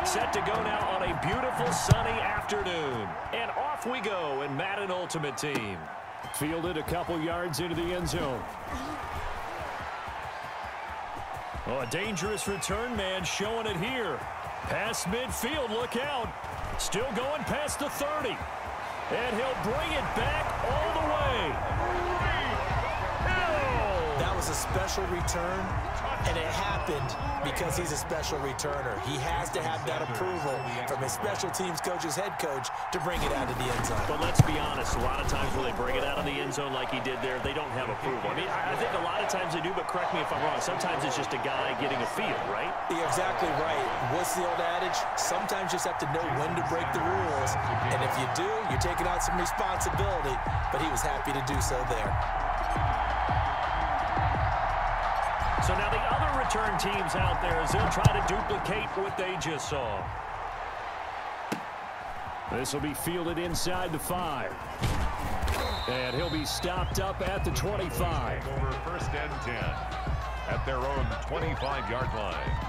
Set to go now on a beautiful sunny afternoon. And off we go in Madden Ultimate Team. Fielded a couple yards into the end zone. Oh, a dangerous return man showing it here. Past midfield, look out. Still going past the 30. And he'll bring it back all the way. That was a special return, and it happened because he's a special returner. He has to have that approval from his special teams coach's head coach to bring it out of the end zone. But let's be honest, a lot of times when they bring it out of the end zone like he did there, they don't have approval. I mean, I think a lot of times they do, but correct me if I'm wrong. Sometimes it's just a guy getting a feel, right? You're exactly right. What's the old adage? Sometimes you just have to know when to break the rules. And if you do, you're taking out some responsibility. But he was happy to do so there. So now the other return teams out there as they'll try to duplicate what they just saw. This will be fielded inside the 5. And he'll be stopped up at the 25. Over first and 10 at their own 25-yard line.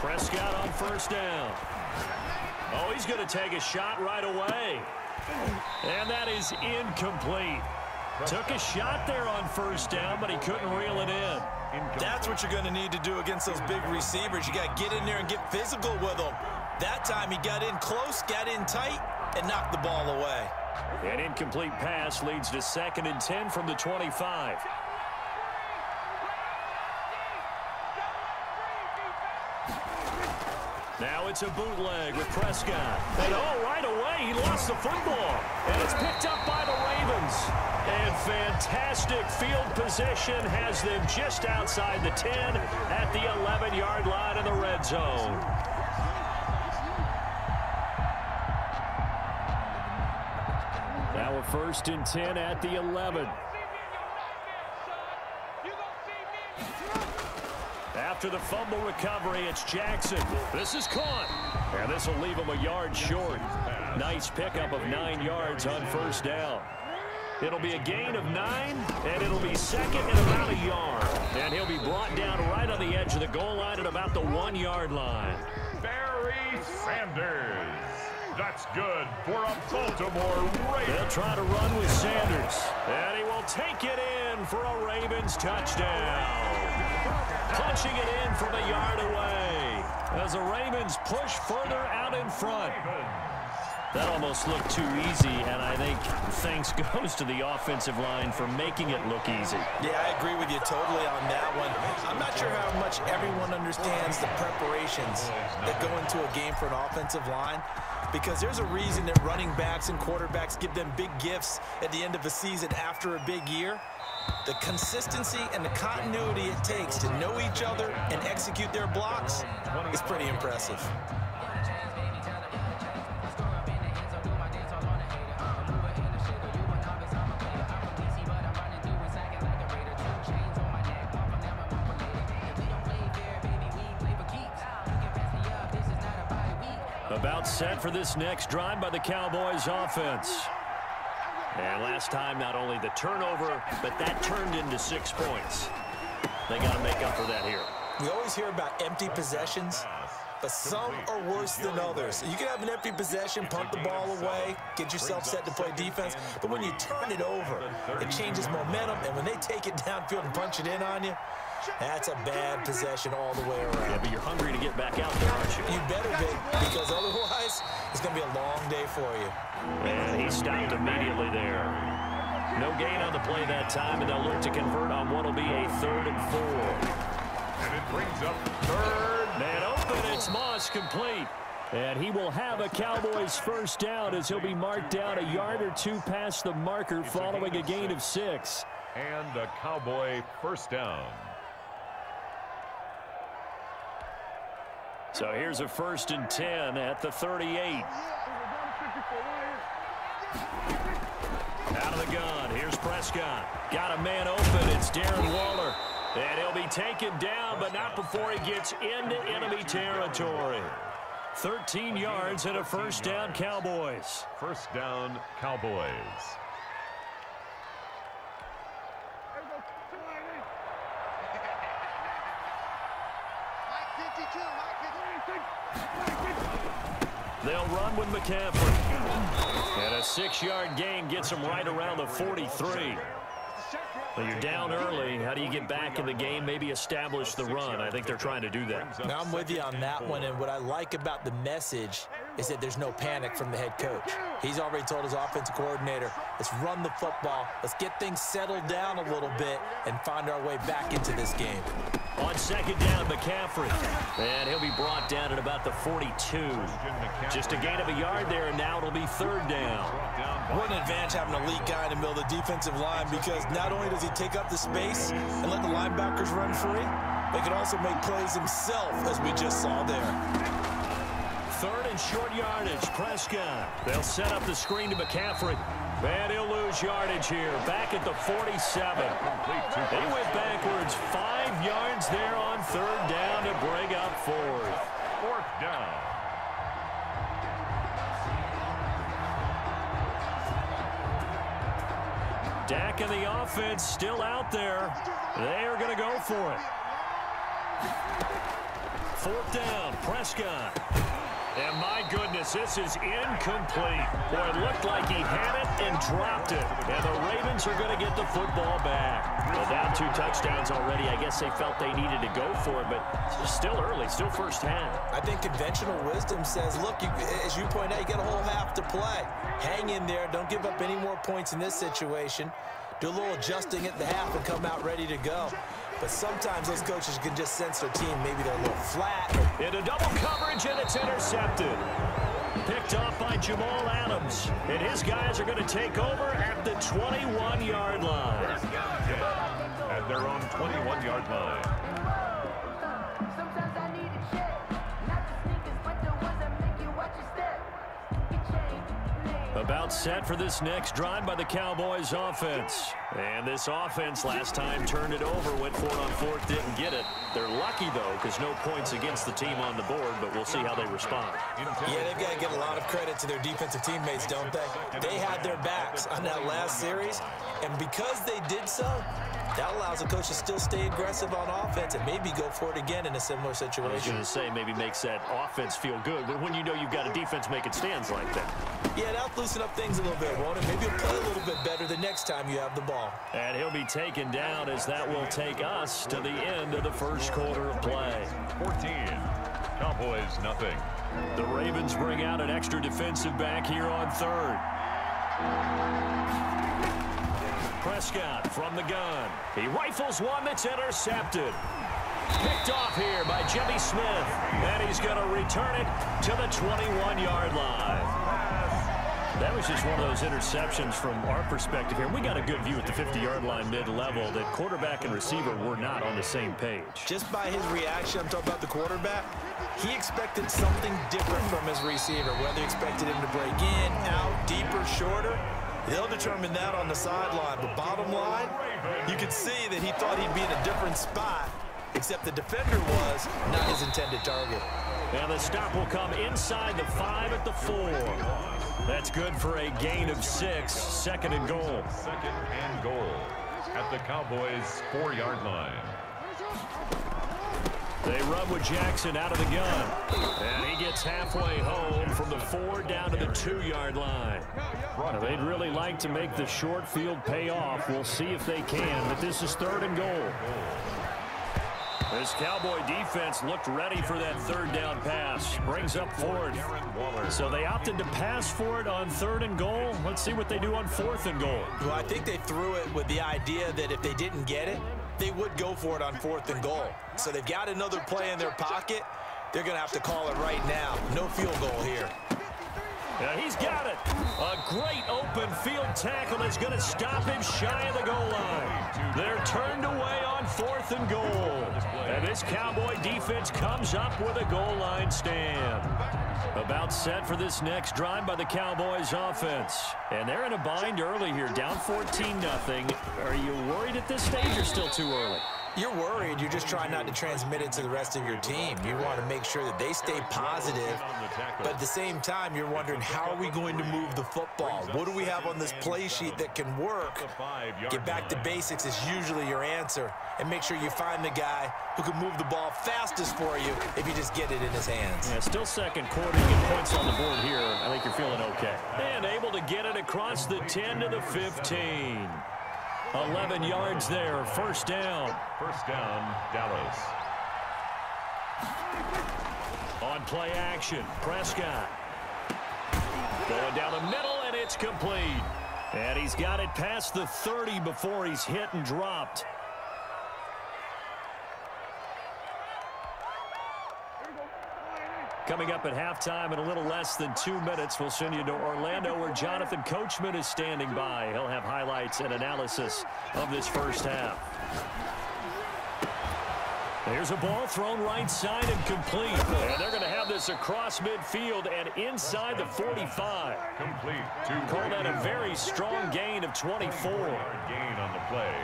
Prescott on first down. Oh, he's going to take a shot right away. And that is incomplete. Took a shot there on first down, but he couldn't reel it in. That's what you're going to need to do against those big receivers. You got to get in there and get physical with them. That time he got in close, got in tight, and knocked the ball away. An incomplete pass leads to 2nd and 10 from the 25. Now it's a bootleg with Prescott. And oh, right away, he lost the football. And it's picked up by the Ravens. And fantastic field position has them just outside the 10 at the 11-yard line in the red zone. Now a 1st and 10 at the 11. After the fumble recovery, it's Jackson. This is caught. And this will leave him a yard short. Nice pickup of 9 yards on first down. It'll be a gain of 9, and it'll be 2nd and about a yard. And he'll be brought down right on the edge of the goal line at about the 1-yard line. Barry Sanders. That's good for a Baltimore Ravens. They'll try to run with Sanders. And he will take it in for a Ravens touchdown. Punching it in from a yard away as the Ravens push further out in front. That almost looked too easy, and I think thanks goes to the offensive line for making it look easy. Yeah, I agree with you totally on that one. I'm not sure how much everyone understands the preparations that go into a game for an offensive line, because there's a reason that running backs and quarterbacks give them big gifts at the end of the season after a big year. The consistency and the continuity it takes to know each other and execute their blocks is pretty impressive. About set for this next drive by the Cowboys offense. And last time, not only the turnover, but that turned into 6 points. They got to make up for that here. We always hear about empty possessions, but some are worse than others. You can have an empty possession, punt the ball away, get yourself set to play defense, but when you turn it over, it changes momentum, and when they take it downfield and punch it in on you, that's a bad possession all the way around. Yeah, but you're hungry to get back out there, aren't you? You better be, because otherwise it's going to be a long day for you. And he stopped immediately there. No gain on the play that time, and they'll look to convert on what will be a 3rd and 4. And it brings up 3rd. And open, it's Moss complete. And he will have a Cowboys first down as he'll be marked down a yard or 2 past the marker following a gain of 6. And a Cowboy first down. So here's a 1st and 10 at the 38. Out of the gun, here's Prescott. Got a man open, it's Darren Waller. And he'll be taken down, but not before he gets into enemy territory. 13 yards and a first down, Cowboys. First down, Cowboys. They'll run with McCaffrey. And a 6-yard gain gets them right around the 43. Well, you're down early. How do you get back in the game, maybe establish the run? I think they're trying to do that. Now, I'm with you on that one, and what I like about the message is that there's no panic from the head coach. He's already told his offensive coordinator, let's run the football, let's get things settled down a little bit and find our way back into this game. On second down, McCaffrey. And he'll be brought down at about the 42. Just a gain of a yard there, and now it'll be third down. What an advantage having an elite guy in the middle of the defensive line, because not only does he take up the space and let the linebackers run free, they can also make plays himself, as we just saw there. Third and short yardage, Prescott. They'll set up the screen to McCaffrey. And he'll lose yardage here, back at the 47. He went backwards 5 yards there on third down to bring up fourth. Fourth down. Dak and the offense still out there. They are going to go for it. Fourth down, Prescott. And my goodness, this is incomplete. Boy, it looked like he had it and dropped it. And the Ravens are going to get the football back. Well, down 2 touchdowns already. I guess they felt they needed to go for it, but it's still early, still first half. I think conventional wisdom says, look, as you point out, you got a whole half to play. Hang in there. Don't give up any more points in this situation. Do a little adjusting at the half and come out ready to go. But sometimes those coaches can just sense their team. Maybe they're a little flat. Into double coverage, and it's intercepted. Picked off by Jamal Adams. And his guys are going to take over at the 21-yard line. At their own 21-yard line. About set for this next drive by the Cowboys offense. And this offense last time turned it over, went for it on fourth, didn't get it. They're lucky, though, because no points against the team on the board, but we'll see how they respond. Yeah, they've got to give a lot of credit to their defensive teammates, don't they? They had their backs on that last series, and because they did so, that allows the coach to still stay aggressive on offense and maybe go for it again in a similar situation. I was going to say maybe makes that offense feel good, but when you know you've got a defense making stands like that. Yeah, that'll loosen up things a little bit, won't it? Maybe you'll play a little bit better the next time you have the ball. And he'll be taken down as that will take us to the end of the first quarter of play. 14. Cowboys, nothing. The Ravens bring out an extra defensive back here on third. Prescott from the gun. He rifles one that's intercepted. Picked off here by Jimmy Smith. And he's going to return it to the 21-yard line. That was just one of those interceptions from our perspective here. We got a good view at the 50-yard line mid-level that quarterback and receiver were not on the same page. Just by his reaction, I'm talking about the quarterback, he expected something different from his receiver, whether he expected him to break in, out, deeper, shorter. They'll determine that on the sideline. But bottom line, you could see that he thought he'd be in a different spot, except the defender was not his intended target. And the stop will come inside the 5 at the 4. That's good for a gain of 6. Second and goal. Second and goal at the Cowboys' 4-yard line. They run with Jackson out of the gun. And he gets halfway home from the 4 down to the 2-yard line. Now, they'd really like to make the short field pay off. We'll see if they can, but this is third and goal. This Cowboy defense looked ready for that third down pass. Brings up fourth. So they opted to pass for it on third and goal. Let's see what they do on fourth and goal. Well, I think they threw it with the idea that if they didn't get it, they would go for it on fourth and goal. So they've got another play in their pocket. They're going to have to call it right now. No field goal here. Yeah, he's got it. A great open field tackle is going to stop him shy of the goal line. They're turned away on fourth and goal. And this Cowboy defense comes up with a goal line stand. About set for this next drive by the Cowboys offense. And they're in a bind early here, down 14-0. Are you worried at this stage or still too early? You're worried. You're just trying not to transmit it to the rest of your team. You want to make sure that they stay positive, but at the same time, you're wondering, how are we going to move the football? What do we have on this play sheet that can work? Get back to basics is usually your answer, and make sure you find the guy who can move the ball fastest for you if you just get it in his hands. Yeah, still second quarter. You get points on the board here. I think you're feeling okay. And able to get it across the 10 to the 15. 11 yards there, first down. First down, Dallas. On play action, Prescott. Going down the middle, and it's complete. And he's got it past the 30 before he's hit and dropped. Coming up at halftime in a little less than 2 minutes, we'll send you to Orlando where Jonathan Coachman is standing by. He'll have highlights and analysis of this first half. Here's a ball thrown right side and complete. And they're going to have this across midfield and inside the 45. Complete. Call that a very strong gain of 24. Gain on the play.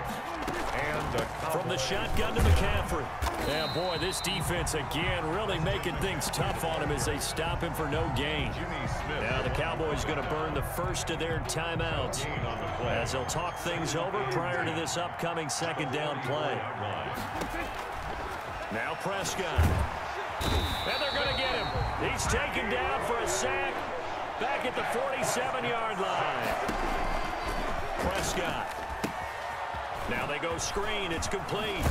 And from the shotgun to McCaffrey. Yeah, boy, this defense again really making things tough on him as they stop him for no gain. Now the Cowboys going to burn the first of their timeouts as they'll talk things over prior to this upcoming second down play. Now Prescott. And they're going to get him. He's taken down for a sack back at the 47-yard line. Prescott. Now they go screen. It's complete.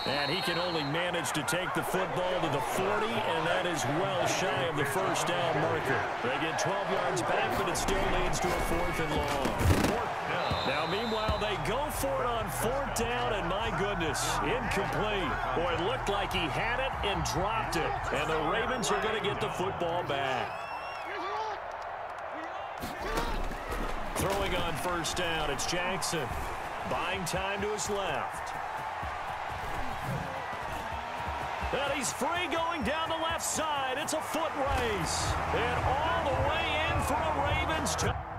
And he can only manage to take the football to the 40, and that is well shy of the first down marker. They get 12 yards back, but it still leads to a 4th and long. Now, meanwhile, they go for it on 4th down, and my goodness, incomplete. Boy, it looked like he had it and dropped it. And the Ravens are going to get the football back. Throwing on first down, it's Jackson. Buying time to his left. And he's free going down the left side. It's a foot race. And all the way in for a Ravens touchdown.